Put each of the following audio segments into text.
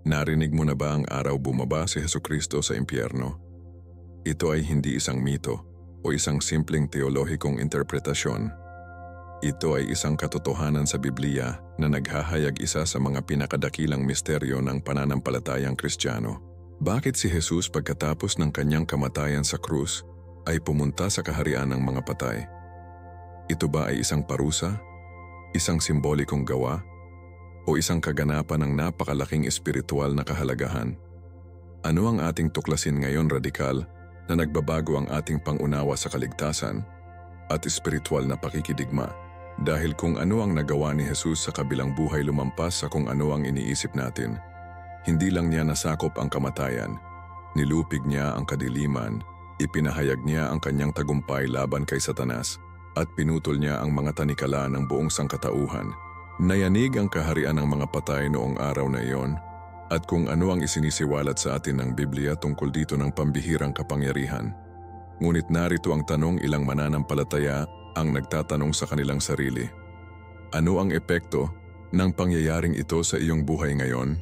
Narinig mo na ba ang araw bumaba si Hesukristo sa impyerno? Ito ay hindi isang mito o isang simpleng teolohikong interpretasyon. Ito ay isang katotohanan sa Biblia na naghahayag isa sa mga pinakadakilang misteryo ng pananampalatayang Kristiyano. Bakit si Jesus pagkatapos ng kanyang kamatayan sa krus ay pumunta sa kaharian ng mga patay? Ito ba ay isang parusa, isang simbolikong gawa, o isang kaganapan ng napakalaking espiritual na kahalagahan? Ano ang ating tuklasin ngayon radikal na nagbabago ang ating pangunawa sa kaligtasan at espiritual na pakikidigma? Dahil kung ano ang nagawa ni Jesus sa kabilang buhay lumampas sa kung ano ang iniisip natin. Hindi lang niya nasakop ang kamatayan, nilupig niya ang kadiliman, ipinahayag niya ang kanyang tagumpay laban kay Satanas, at pinutol niya ang mga tanikala ng buong sangkatauhan. Nayanig ang kaharian ng mga patay noong araw na iyon, at kung ano ang isinisiwalat sa atin ng Biblia tungkol dito ng pambihirang kapangyarihan. Ngunit narito ang tanong, ilang mananampalataya ang nagtatanong sa kanilang sarili. Ano ang epekto ng pangyayaring ito sa iyong buhay ngayon?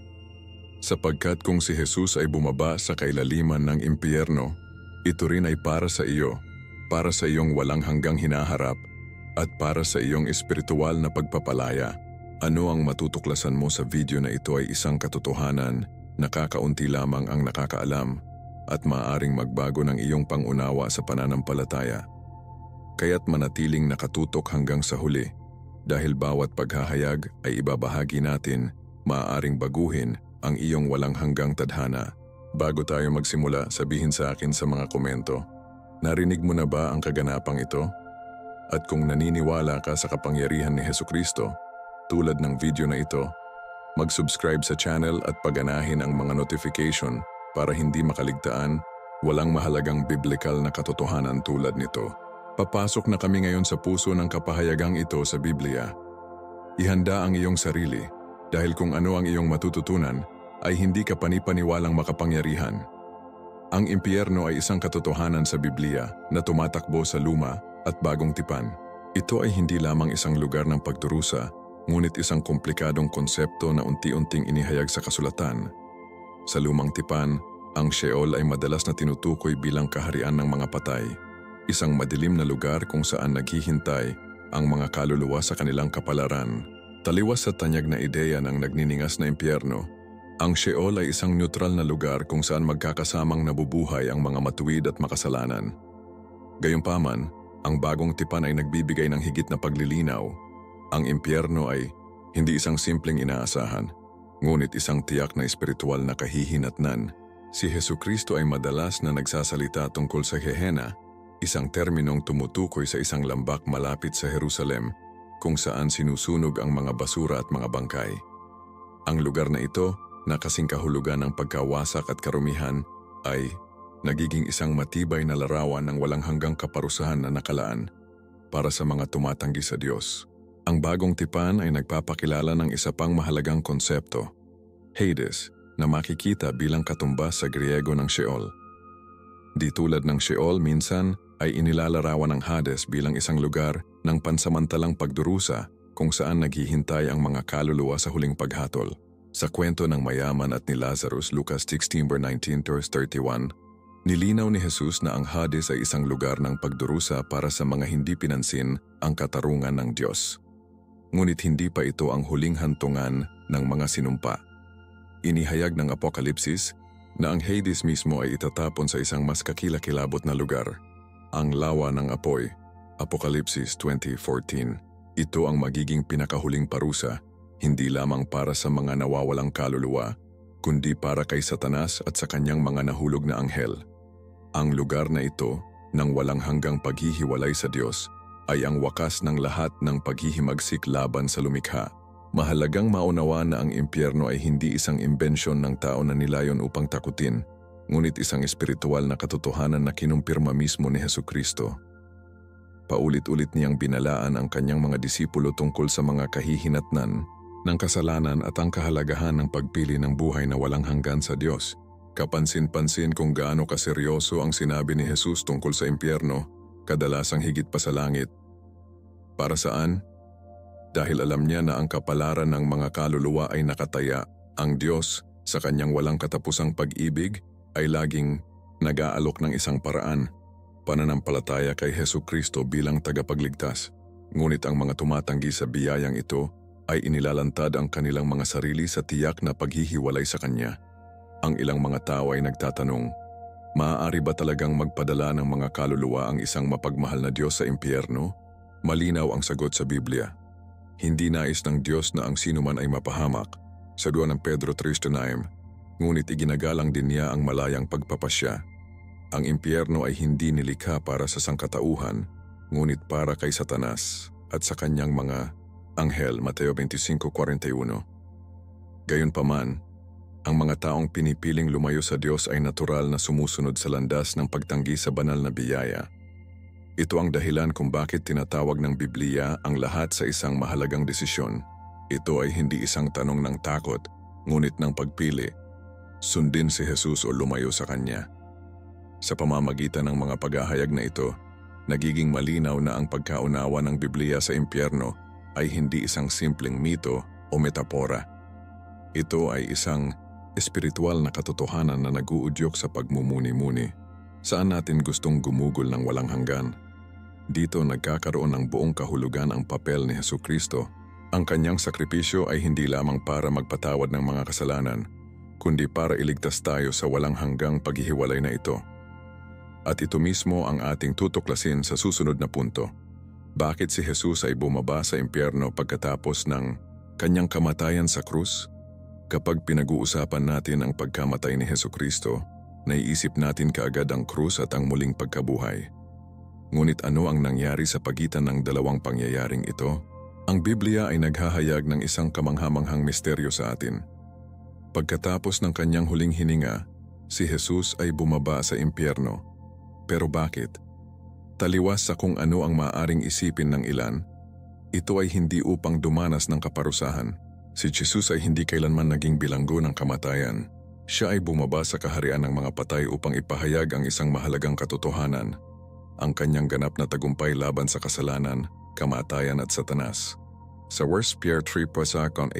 Sapagkat kung si Jesus ay bumaba sa kailaliman ng impyerno, ito rin ay para sa iyo, para sa iyong walang hanggang hinaharap, at para sa iyong espiritual na pagpapalaya. Ano ang matutuklasan mo sa video na ito ay isang katotohanan na kakaunti lamang ang nakakaalam at maaaring magbago ng iyong pangunawa sa pananampalataya. Kaya't manatiling nakatutok hanggang sa huli, dahil bawat paghahayag ay ibabahagi natin, maaaring baguhin ang iyong walang hanggang tadhana. Bago tayo magsimula, sabihin sa akin sa mga komento, narinig mo na ba ang kaganapang ito? At kung naniniwala ka sa kapangyarihan ni Hesukristo, tulad ng video na ito, mag-subscribe sa channel at paganahin ang mga notification para hindi makaligtaan walang mahalagang biblikal na katotohanan tulad nito. Papasok na kami ngayon sa puso ng kapahayagang ito sa Biblia. Ihanda ang iyong sarili dahil kung ano ang iyong matututunan ay hindi ka panipaniwalang makapangyarihan. Ang impyerno ay isang katotohanan sa Biblia na tumatakbo sa luma at bagong tipan. Ito ay hindi lamang isang lugar ng pagdurusa, ngunit isang komplikadong konsepto na unti-unting inihayag sa kasulatan. Sa lumang tipan, ang Sheol ay madalas na tinutukoy bilang kaharian ng mga patay. Isang madilim na lugar kung saan naghihintay ang mga kaluluwa sa kanilang kapalaran. Taliwas sa tanyag na ideya ng nagniningas na impyerno, ang Sheol ay isang neutral na lugar kung saan magkakasamang nabubuhay ang mga matuwid at makasalanan. Gayunpaman, ang bagong tipan ay nagbibigay ng higit na paglilinaw. Ang impyerno ay hindi isang simpleng inaasahan, ngunit isang tiyak na espiritual na kahihinatnan. Si Hesukristo ay madalas na nagsasalita tungkol sa Gehenna, isang terminong tumutukoy sa isang lambak malapit sa Jerusalem kung saan sinusunog ang mga basura at mga bangkay. Ang lugar na ito, na kasing kahulugan ng pagkawasak at karumihan, ay nagiging isang matibay na larawan ng walang hanggang kaparusahan na nakalaan para sa mga tumatanggi sa Diyos. Ang bagong tipan ay nagpapakilala ng isa pang mahalagang konsepto, Hades, na makikita bilang katumbas sa Griego ng Sheol. Di tulad ng Sheol, minsan ay inilalarawan ng Hades bilang isang lugar ng pansamantalang pagdurusa kung saan naghihintay ang mga kaluluwa sa huling paghatol. Sa kwento ng mayaman at ni Lazarus, Lucas 16:19-31, nilinaw ni Jesus na ang Hades ay isang lugar ng pagdurusa para sa mga hindi pinansin ang katarungan ng Diyos. Ngunit hindi pa ito ang huling hantungan ng mga sinumpa. Inihayag ng Apokalipsis na ang Hades mismo ay itatapon sa isang mas kakilakilabot na lugar, ang lawa ng apoy, Apokalipsis 20:14. Ito ang magiging pinakahuling parusa, hindi lamang para sa mga nawawalang kaluluwa, kundi para kay Satanas at sa kanyang mga nahulog na anghel. Ang lugar na ito, ng walang hanggang paghihiwalay sa Diyos, ay ang wakas ng lahat ng paghihimagsik laban sa lumikha. Mahalagang maunawaan na ang impyerno ay hindi isang imbensyon ng tao na nilayon upang takutin, ngunit isang espiritual na katotohanan na kinumpirma mismo ni Hesukristo. Paulit-ulit niyang binalaan ang kanyang mga disipulo tungkol sa mga kahihinatnan ng kasalanan at ang kahalagahan ng pagpili ng buhay na walang hanggan sa Diyos. Kapansin-pansin kung gaano kaseryoso ang sinabi ni Jesus tungkol sa impyerno, kadalasang higit pa sa langit. Para saan? Dahil alam niya na ang kapalaran ng mga kaluluwa ay nakataya, ang Diyos, Sa kanyang walang katapusang pag-ibig ay laging nag-aalok ng isang paraan, pananampalataya kay Hesukristo bilang tagapagligtas. Ngunit ang mga tumatanggi sa biyayang ito ay inilalantad ang kanilang mga sarili sa tiyak na paghihiwalay sa Kanya. Ang ilang mga tao ay nagtatanong, maaari ba talagang magpadala ng mga kaluluwa ang isang mapagmahal na Diyos sa impyerno? Malinaw ang sagot sa Biblia. Hindi nais ng Diyos na ang sinuman ay mapahamak, sa 2 Pedro 3:9, ngunit iginagalang din niya ang malayang pagpapasya. Ang impyerno ay hindi nilikha para sa sangkatauhan, ngunit para kay Satanas at sa kanyang mga anghel, Mateo 25:41. Gayunpaman, ang mga taong pinipiling lumayo sa Diyos ay natural na sumusunod sa landas ng pagtanggi sa banal na biyaya. Ito ang dahilan kung bakit tinatawag ng Biblia ang lahat sa isang mahalagang desisyon. Ito ay hindi isang tanong ng takot, ngunit ng pagpili. Sundin si Jesus o lumayo sa Kanya. Sa pamamagitan ng mga paghahayag na ito, nagiging malinaw na ang pagkaunawa ng Biblia sa impyerno ay hindi isang simpleng mito o metapora. Ito ay isang espiritual na katotohanan na nag-uudyok sa pagmumuni-muni. Saan natin gustong gumugol ng walang hanggan? Dito nagkakaroon ng buong kahulugan ang papel ni Hesukristo. Ang kanyang sakripisyo ay hindi lamang para magpatawad ng mga kasalanan, kundi para iligtas tayo sa walang hanggang paghihiwalay na ito. At ito mismo ang ating tutuklasin sa susunod na punto. Bakit si Jesus ay bumaba sa impyerno pagkatapos ng kanyang kamatayan sa krus? Kapag pinag-uusapan natin ang pagkamatay ni Hesukristo, naiisip natin kaagad ang krus at ang muling pagkabuhay. Ngunit ano ang nangyari sa pagitan ng dalawang pangyayaring ito? Ang Biblia ay naghahayag ng isang kamanghamanghang misteryo sa atin. Pagkatapos ng kanyang huling hininga, si Jesus ay bumaba sa impyerno. Pero bakit? Taliwas sa kung ano ang maaaring isipin ng ilan, ito ay hindi upang dumanas ng kaparusahan. Si Jesus ay hindi kailanman naging bilanggo ng kamatayan. Siya ay bumaba sa kaharian ng mga patay upang ipahayag ang isang mahalagang katotohanan, ang kanyang ganap na tagumpay laban sa kasalanan, kamatayan at Satanas. Sa 1 Peter 3:18-20,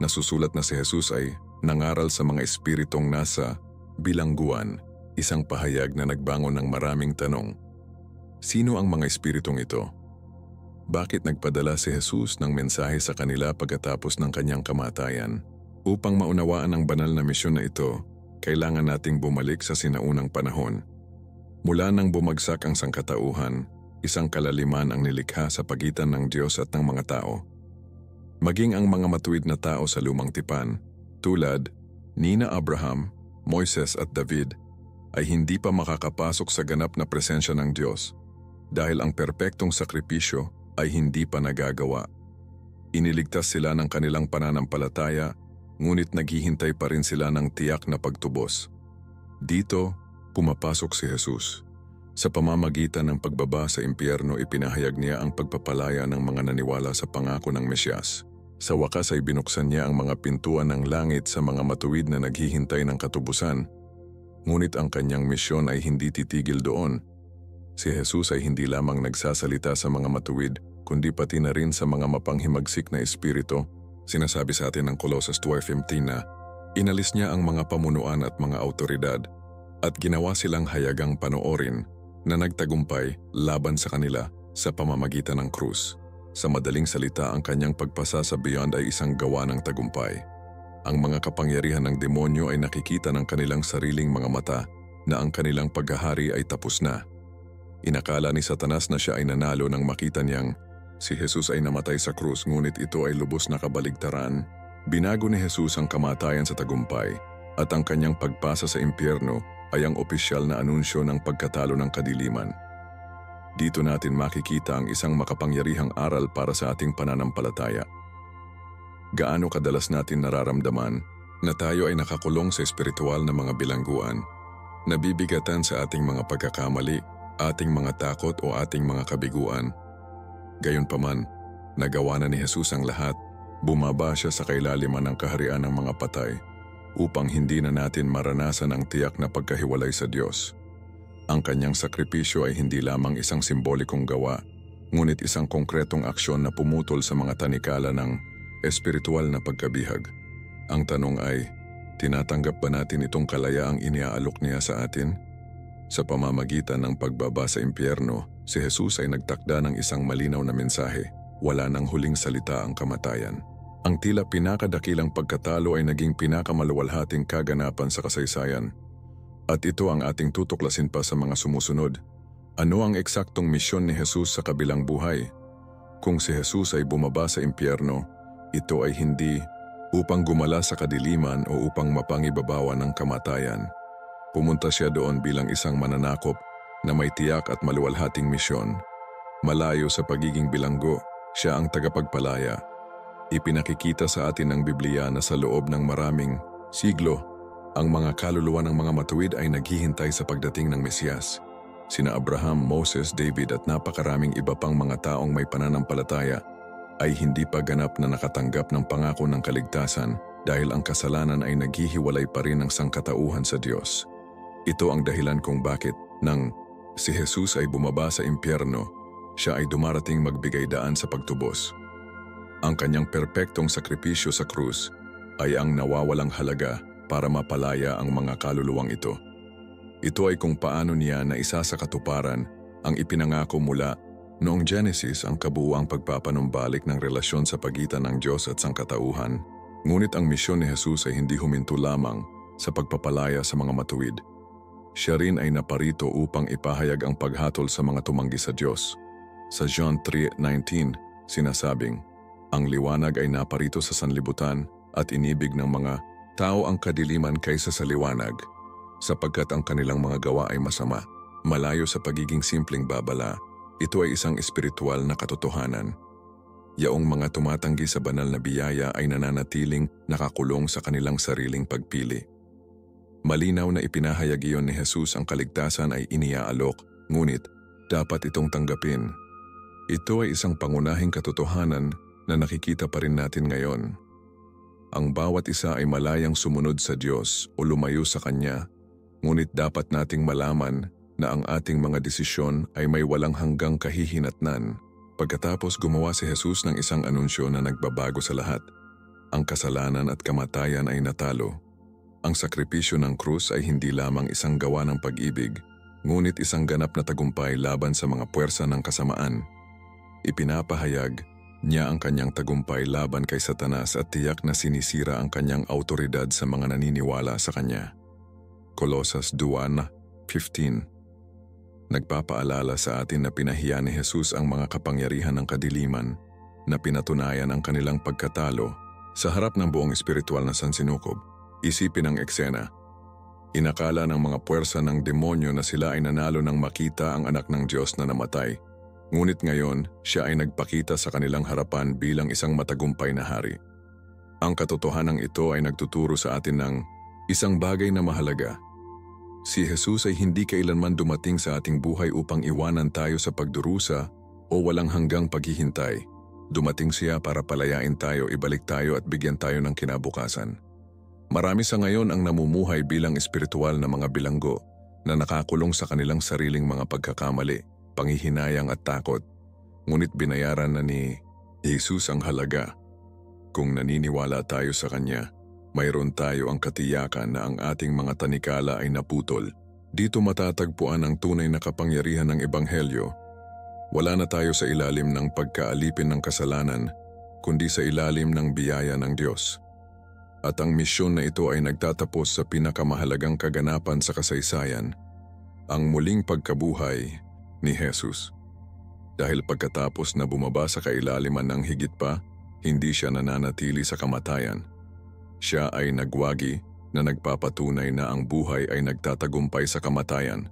nasusulat na si Jesus ay nangaral sa mga espiritong nasa bilangguan, isang pahayag na nagbangon ng maraming tanong. Sino ang mga espiritong ito? Bakit nagpadala si Jesus ng mensahe sa kanila pagkatapos ng kanyang kamatayan? Upang maunawaan ang banal na misyon na ito, kailangan nating bumalik sa sinaunang panahon. Mula nang bumagsak ang sangkatauhan, isang kalaliman ang nilikha sa pagitan ng Diyos at ng mga tao. Maging ang mga matuwid na tao sa lumang tipan, tulad nina Abraham, Moises at David, ay hindi pa makakapasok sa ganap na presensya ng Diyos dahil ang perpektong sakripisyo ay hindi pa nagagawa. Iniligtas sila ng kanilang pananampalataya, ngunit naghihintay pa rin sila ng tiyak na pagtubos. Dito, pumapasok si Jesus. Sa pamamagitan ng pagbaba sa impyerno, ipinahayag niya ang pagpapalaya ng mga naniwala sa pangako ng Mesyas. Sa wakas ay binuksan niya ang mga pintuan ng langit sa mga matuwid na naghihintay ng katubusan. Ngunit ang kanyang misyon ay hindi titigil doon. Si Jesus ay hindi lamang nagsasalita sa mga matuwid, kundi pati na rin sa mga mapanghimagsik na espiritu. Sinasabi sa atin ng Colossus 2:15 na inalis niya ang mga pamunuan at mga autoridad at ginawa silang hayagang panoorin na nagtagumpay laban sa kanila sa pamamagitan ng krus. Sa madaling salita, ang kanyang pagpasa sa beyond ay isang gawa ng tagumpay. Ang mga kapangyarihan ng demonyo ay nakikita ng kanilang sariling mga mata na ang kanilang paghahari ay tapos na. Inakala ni Satanas na siya ay nanalo nang makita niyang si Jesus ay namatay sa krus, ngunit ito ay lubos na kabaligtaran. Binago ni Jesus ang kamatayan sa tagumpay at ang kanyang pagpasa sa impyerno ay ang opisyal na anunsyo ng pagkatalo ng kadiliman. Dito natin makikita ang isang makapangyarihang aral para sa ating pananampalataya. Gaano kadalas natin nararamdaman na tayo ay nakakulong sa espiritual na mga bilangguan, nabibigatan sa ating mga pagkakamali, ating mga takot o ating mga kabiguan. Gayunpaman, nagawa na ni Jesus ang lahat, bumaba siya sa kailaliman ng kaharian ng mga patay, upang hindi na natin maranasan ang tiyak na pagkahiwalay sa Diyos. Ang kanyang sakripisyo ay hindi lamang isang simbolikong gawa, ngunit isang konkretong aksyon na pumutol sa mga tanikala ng espiritual na pagkabihag. Ang tanong ay, tinatanggap ba natin itong kalayaang iniaalok niya sa atin? Sa pamamagitan ng pagbaba sa impyerno, si Jesus ay nagtakda ng isang malinaw na mensahe, wala nang huling salita ang kamatayan. Ang tila pinakadakilang pagkatalo ay naging pinakamaluwalhating kaganapan sa kasaysayan. At ito ang ating tutuklasin pa sa mga sumusunod. Ano ang eksaktong misyon ni Jesus sa kabilang buhay? Kung si Jesus ay bumaba sa impyerno, ito ay hindi upang gumala sa kadiliman o upang mapangibabawa ng kamatayan. Pumunta siya doon bilang isang mananakop na may tiyak at maluwalhating misyon. Malayo sa pagiging bilanggo, siya ang tagapagpalaya. Ipinakikita sa atin ng Biblia na sa loob ng maraming siglo, ang mga kaluluwa ng mga matuwid ay naghihintay sa pagdating ng Mesiyas. Sina Abraham, Moses, David at napakaraming iba pang mga taong may pananampalataya ay hindi pa ganap na nakatanggap ng pangako ng kaligtasan dahil ang kasalanan ay naghihiwalay pa rin ng sangkatauhan sa Diyos. Ito ang dahilan kung bakit nang si Jesus ay bumaba sa impyerno, siya ay dumarating magbigay daan sa pagtubos. Ang kanyang perpektong sakripisyo sa krus ay ang nawawalang halaga para mapalaya ang mga kaluluwang ito. Ito ay kung paano niya na isa sa katuparan ang ipinangako mula noong Genesis ang kabuuang pagpapanumbalik ng relasyon sa pagitan ng Diyos at sangkatauhan. Ngunit ang misyon ni Jesus ay hindi huminto lamang sa pagpapalaya sa mga matuwid. Siya rin ay naparito upang ipahayag ang paghatol sa mga tumanggi sa Diyos. Sa John 3:19, sinasabing, ang liwanag ay naparito sa sanlibutan at inibig ng mga tao ang kadiliman kaysa sa liwanag, sapagkat ang kanilang mga gawa ay masama. Malayo sa pagiging simpleng babala, ito ay isang espiritual na katotohanan. Yaong mga tumatanggi sa banal na biyaya ay nananatiling nakakulong sa kanilang sariling pagpili. Malinaw na ipinahayag iyon ni Jesus, ang kaligtasan ay iniaalok, ngunit dapat itong tanggapin. Ito ay isang pangunahing katotohanan na nakikita pa rin natin ngayon. Ang bawat isa ay malayang sumunod sa Diyos o lumayo sa Kanya, ngunit dapat nating malaman na ang ating mga desisyon ay may walang hanggang kahihinatnan. Pagkatapos gumawa si Jesus ng isang anunsyo na nagbabago sa lahat. Ang kasalanan at kamatayan ay natalo. Ang sakripisyo ng krus ay hindi lamang isang gawa ng pag-ibig, ngunit isang ganap na tagumpay laban sa mga puwersa ng kasamaan. Ipinapahayag niya ang kanyang tagumpay laban kay Satanas at tiyak na sinisira ang kanyang autoridad sa mga naniniwala sa kanya. Colosas 2:15. Nagpapaalala sa atin na pinahiya ni Jesus ang mga kapangyarihan ng kadiliman na pinatunayan ang kanilang pagkatalo sa harap ng buong espiritual na sansinukob. Isipin ang eksena. Inakala ng mga puwersa ng demonyo na sila ay nanalo nang makita ang anak ng Diyos na namatay. Ngunit ngayon, siya ay nagpakita sa kanilang harapan bilang isang matagumpay na hari. Ang katotohanan ito ay nagtuturo sa atin ng isang bagay na mahalaga. Si Jesus ay hindi kailanman dumating sa ating buhay upang iwanan tayo sa pagdurusa o walang hanggang paghihintay. Dumating siya para palayain tayo, ibalik tayo at bigyan tayo ng kinabukasan. Marami sa ngayon ang namumuhay bilang espiritual na mga bilanggo na nakakulong sa kanilang sariling mga pagkakamali, panghihinayang at takot. Ngunit binayaran na ni Jesus ang halaga. Kung naniniwala tayo sa Kanya, mayroon tayo ang katiyakan na ang ating mga tanikala ay naputol. Dito matatagpuan ang tunay na kapangyarihan ng Ebanghelyo. Wala na tayo sa ilalim ng pagkaalipin ng kasalanan, kundi sa ilalim ng biyaya ng Diyos. At ang misyon na ito ay nagtatapos sa pinakamahalagang kaganapan sa kasaysayan, ang muling pagkabuhay ni Jesus. Dahil pagkatapos na bumaba sa kailaliman ng higit pa, hindi siya nananatili sa kamatayan. Siya ay nagwagi na nagpapatunay na ang buhay ay nagtatagumpay sa kamatayan.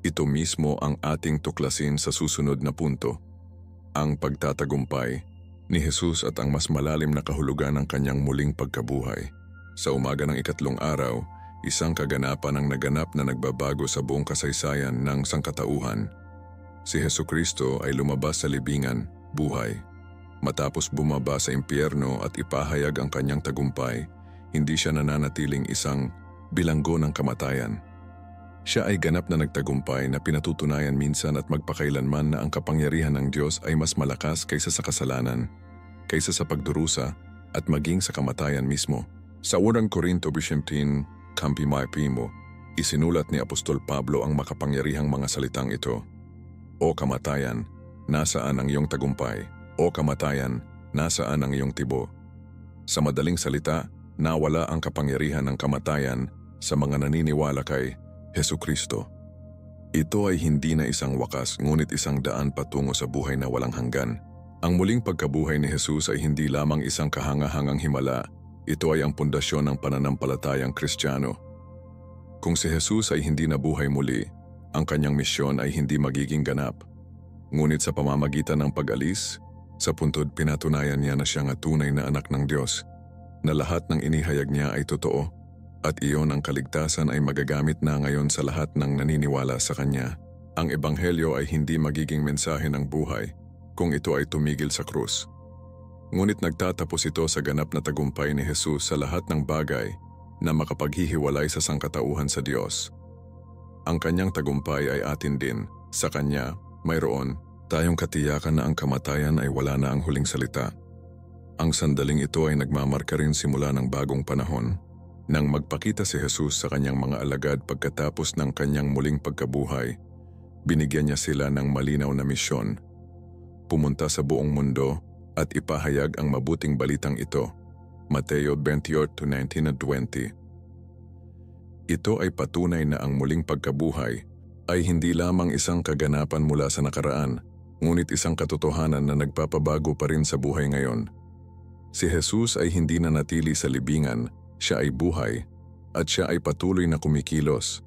Ito mismo ang ating tuklasin sa susunod na punto. Ang pagtatagumpay ni Jesus at ang mas malalim na kahulugan ng kanyang muling pagkabuhay. Sa umaga ng ikatlong araw, isang kaganapan ang naganap na nagbabago sa buong kasaysayan ng sangkatauhan. Si Hesukristo ay lumabas sa libingan, buhay. Matapos bumaba sa impyerno at ipahayag ang kanyang tagumpay, hindi siya nananatiling isang bilanggo ng kamatayan. Siya ay ganap na nagtagumpay na pinatutunayan minsan at magpakailanman na ang kapangyarihan ng Diyos ay mas malakas kaysa sa kasalanan, kaysa sa pagdurusa at maging sa kamatayan mismo. Sa unang Korinto 15, kampi mo, isinulat ni Apostol Pablo ang makapangyarihang mga salitang ito. O kamatayan, nasaan ang iyong tagumpay? O kamatayan, nasaan ang iyong tibo? Sa madaling salita, nawala ang kapangyarihan ng kamatayan sa mga naniniwala kay Hesukristo. Ito ay hindi na isang wakas ngunit isang daan patungo sa buhay na walang hanggan. Ang muling pagkabuhay ni Jesus ay hindi lamang isang kahangahangang himala, ito ay ang pundasyon ng pananampalatayang Kristiyano. Kung si Jesus ay hindi nabuhay muli, ang kanyang misyon ay hindi magiging ganap. Ngunit sa pamamagitan ng pag-alis, sa puntod pinatunayan niya na siya nga tunay na anak ng Diyos, na lahat ng inihayag niya ay totoo, at iyon ang kaligtasan ay magagamit na ngayon sa lahat ng naniniwala sa Kanya. Ang Ebanghelyo ay hindi magiging mensahe ng buhay kung ito ay tumigil sa krus. Ngunit nagtatapos ito sa ganap na tagumpay ni Jesus sa lahat ng bagay na makapaghihiwalay sa sangkatauhan sa Diyos. Ang kanyang tagumpay ay atin din. Sa Kanya, mayroon tayong katiyakan na ang kamatayan ay wala na ang huling salita. Ang sandaling ito ay nagmamarka rin simula ng bagong panahon. Nang magpakita si Jesus sa kanyang mga alagad pagkatapos ng kanyang muling pagkabuhay, binigyan niya sila ng malinaw na misyon. Pumunta sa buong mundo at ipahayag ang mabuting balitang ito. Mateo 28:19-20. Ito ay patunay na ang muling pagkabuhay ay hindi lamang isang kaganapan mula sa nakaraan, ngunit isang katotohanan na nagpapabago pa rin sa buhay ngayon. Si Jesus ay hindi nanatili sa libingan, siya ay buhay, at siya ay patuloy na kumikilos.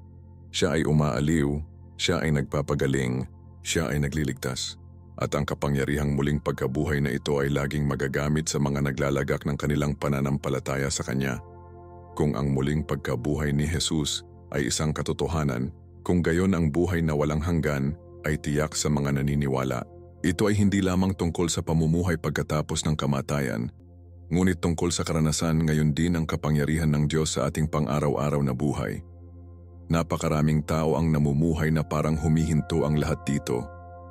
Siya ay umaaliw, siya ay nagpapagaling, siya ay nagliligtas. At ang kapangyarihang muling pagkabuhay na ito ay laging magagamit sa mga naglalagak ng kanilang pananampalataya sa Kanya. Kung ang muling pagkabuhay ni Jesus ay isang katotohanan, kung gayon ang buhay na walang hanggan ay tiyak sa mga naniniwala. Ito ay hindi lamang tungkol sa pamumuhay pagkatapos ng kamatayan, ngunit tungkol sa karanasan ngayon din ang kapangyarihan ng Diyos sa ating pang-araw-araw na buhay. Napakaraming tao ang namumuhay na parang humihinto ang lahat dito,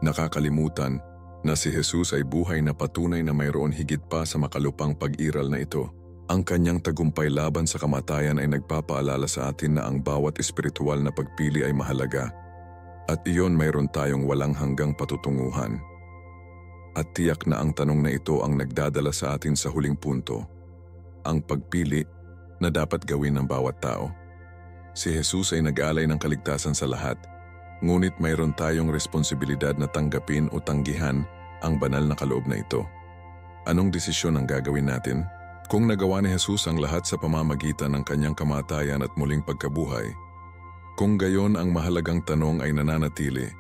nakakalimutan na si Jesus ay buhay na patunay na mayroon higit pa sa makalupang pag-iral na ito. Ang kanyang tagumpay laban sa kamatayan ay nagpapaalala sa atin na ang bawat espiritual na pagpili ay mahalaga. At iyon mayroon tayong walang hanggang patutunguhan. At tiyak na ang tanong na ito ang nagdadala sa atin sa huling punto. Ang pagpili na dapat gawin ng bawat tao. Si Jesus ay nag-alay ng kaligtasan sa lahat, ngunit mayroon tayong responsibilidad na tanggapin o tanggihan ang banal na kaloob na ito. Anong desisyon ang gagawin natin? Kung nagawa ni Jesus ang lahat sa pamamagitan ng kanyang kamatayan at muling pagkabuhay, kung gayon ang mahalagang tanong ay nananatili,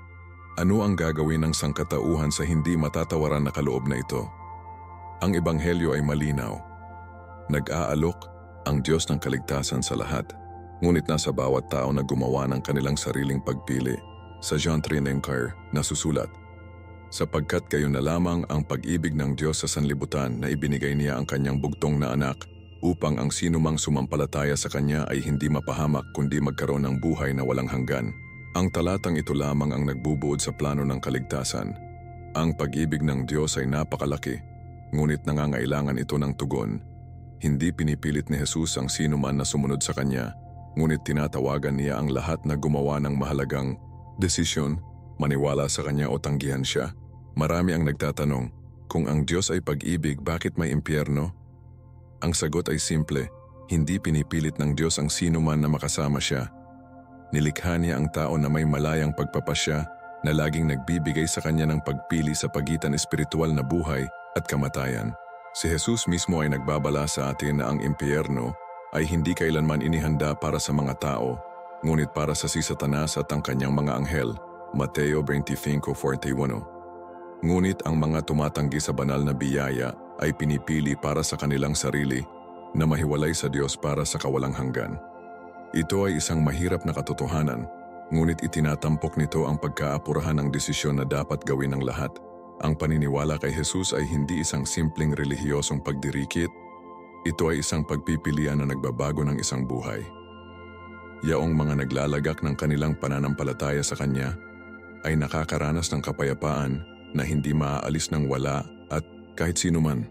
ano ang gagawin ng sangkatauhan sa hindi matatawaran na kaloob na ito? Ang Ebanghelyo ay malinaw. Nag-aalok ang Diyos ng kaligtasan sa lahat, ngunit nasa bawat tao na gumawa ng kanilang sariling pagpili. Sa John 3:9 nasusulat, sapagkat kayo na lamang ang pag-ibig ng Diyos sa sanlibutan na ibinigay niya ang kanyang bugtong na anak upang ang sinumang sumampalataya sa Kanya ay hindi mapahamak kundi magkaroon ng buhay na walang hanggan. Ang talatang ito lamang ang nagbubuod sa plano ng kaligtasan. Ang pag-ibig ng Diyos ay napakalaki, ngunit nangangailangan ito ng tugon. Hindi pinipilit ni Jesus ang sinuman na sumunod sa Kanya, ngunit tinatawagan niya ang lahat na gumawa ng mahalagang desisyon, maniwala sa Kanya o tanggihan siya. Marami ang nagtatanong, kung ang Diyos ay pag-ibig, bakit may impyerno? Ang sagot ay simple, hindi pinipilit ng Diyos ang sinuman na makasama siya. Nilikha niya ang tao na may malayang pagpapasya na laging nagbibigay sa kanya ng pagpili sa pagitan espiritual na buhay at kamatayan. Si Jesus mismo ay nagbabala sa atin na ang impyerno ay hindi kailanman inihanda para sa mga tao, ngunit para sa si Satanas at ang kanyang mga anghel. Mateo 25:41. Ngunit ang mga tumatanggi sa banal na biyaya ay pinipili para sa kanilang sarili na mahiwalay sa Diyos para sa kawalang hanggan. Ito ay isang mahirap na katotohanan, ngunit itinatampok nito ang pagkaapurahan ng desisyon na dapat gawin ng lahat. Ang paniniwala kay Jesus ay hindi isang simpleng relihiyosong pagdirikit, ito ay isang pagpipilian na nagbabago ng isang buhay. Yaong mga naglalagak ng kanilang pananampalataya sa Kanya ay nakakaranas ng kapayapaan na hindi maaalis ng wala at kahit sino man.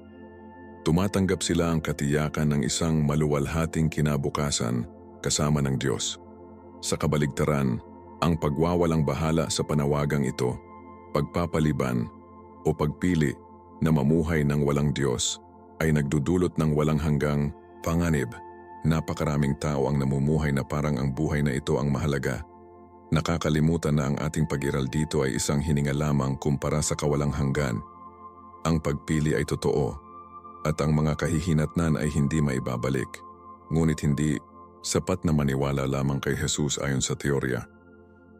Tumatanggap sila ang katiyakan ng isang maluwalhating kinabukasan kasama ng Diyos. Sa kabaligtaran, ang pagwawalang bahala sa panawagang ito, pagpapaliban o pagpili na mamuhay ng walang Diyos ay nagdudulot ng walang hanggang panganib. Napakaraming tao ang namumuhay na parang ang buhay na ito ang mahalaga. Nakakalimutan na ang ating pag-iral dito ay isang hininga lamang kumpara sa kawalang hanggan. Ang pagpili ay totoo at ang mga kahihinatnan ay hindi maibabalik. Ngunit hindi sapat na maniwala lamang kay Jesus ayon sa teorya.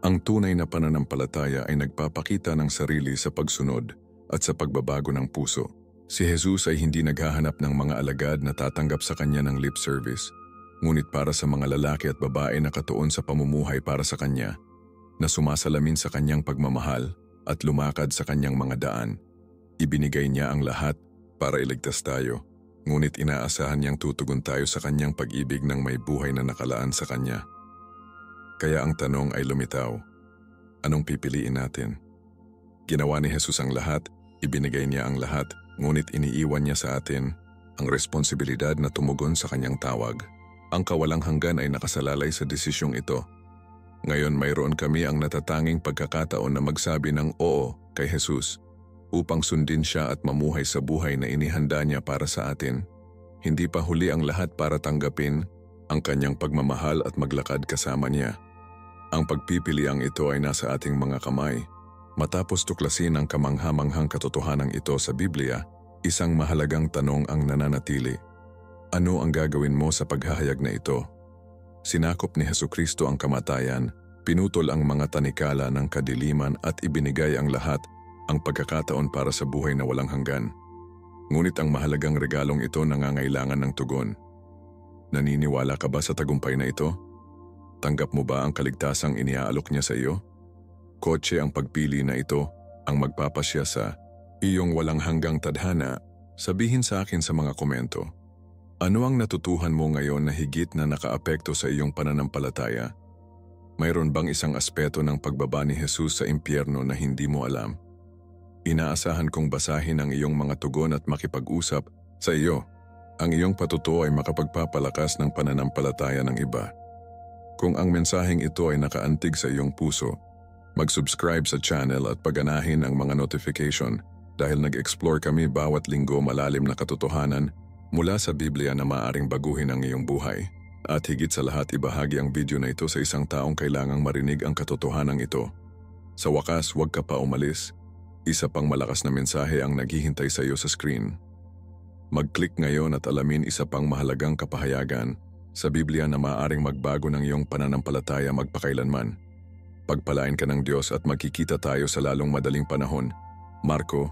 Ang tunay na pananampalataya ay nagpapakita ng sarili sa pagsunod at sa pagbabago ng puso. Si Jesus ay hindi naghahanap ng mga alagad na tatanggap sa kanya ng lip service, ngunit para sa mga lalaki at babae na katuon sa pamumuhay para sa kanya, na sumasalamin sa kanyang pagmamahal at lumakad sa kanyang mga daan. Ibinigay niya ang lahat para iligtas tayo, ngunit inaasahan niyang tutugon tayo sa kanyang pag-ibig ng may buhay na nakalaan sa kanya. Kaya ang tanong ay lumitaw, anong pipiliin natin? Ginawa ni Jesus ang lahat, ibinigay niya ang lahat, ngunit iniiwan niya sa atin ang responsibilidad na tumugon sa kanyang tawag. Ang kawalang hanggan ay nakasalalay sa desisyong ito. Ngayon mayroon kami ang natatanging pagkakataon na magsabi ng oo kay Jesus, upang sundin siya at mamuhay sa buhay na inihanda niya para sa atin. Hindi pa huli ang lahat para tanggapin ang kanyang pagmamahal at maglakad kasama niya. Ang pagpipiliang ito ay nasa ating mga kamay. Matapos tuklasin ang kamangha-manghang katotohanan ito sa Biblia, isang mahalagang tanong ang nananatili. Ano ang gagawin mo sa paghahayag na ito? Sinakop ni Hesukristo ang kamatayan, pinutol ang mga tanikala ng kadiliman at ibinigay ang lahat, ang pagkakataon para sa buhay na walang hanggan. Ngunit ang mahalagang regalong ito nangangailangan ng tugon. Naniniwala ka ba sa tagumpay na ito? Tanggap mo ba ang kaligtasang iniaalok niya sa iyo? Kotse ang pagpili na ito ang magpapasya sa iyong walang hanggang tadhana. Sabihin sa akin sa mga komento. Ano ang natutuhan mo ngayon na higit na nakaapekto sa iyong pananampalataya? Mayroon bang isang aspeto ng pagbaba ni Jesus sa impyerno na hindi mo alam? Inaasahan kong basahin ang iyong mga tugon at makipag-usap sa iyo. Ang iyong patutuo ay makapagpapalakas ng pananampalataya ng iba. Kung ang mensaheng ito ay nakaantig sa iyong puso, mag-subscribe sa channel at paganahin ang mga notification dahil nag-explore kami bawat linggo malalim na katotohanan mula sa Biblia na maaaring baguhin ang iyong buhay. At higit sa lahat, ibahagi ang video na ito sa isang taong kailangang marinig ang katotohanan ito. Sa wakas, huwag ka pa umalis. Isa pang malakas na mensahe ang naghihintay sa iyo sa screen. Mag-click ngayon at alamin isa pang mahalagang kapahayagan sa Biblia na maaaring magbago ng iyong pananampalataya magpakailanman. Pagpalain ka ng Diyos at magkikita tayo sa lalong madaling panahon. Marco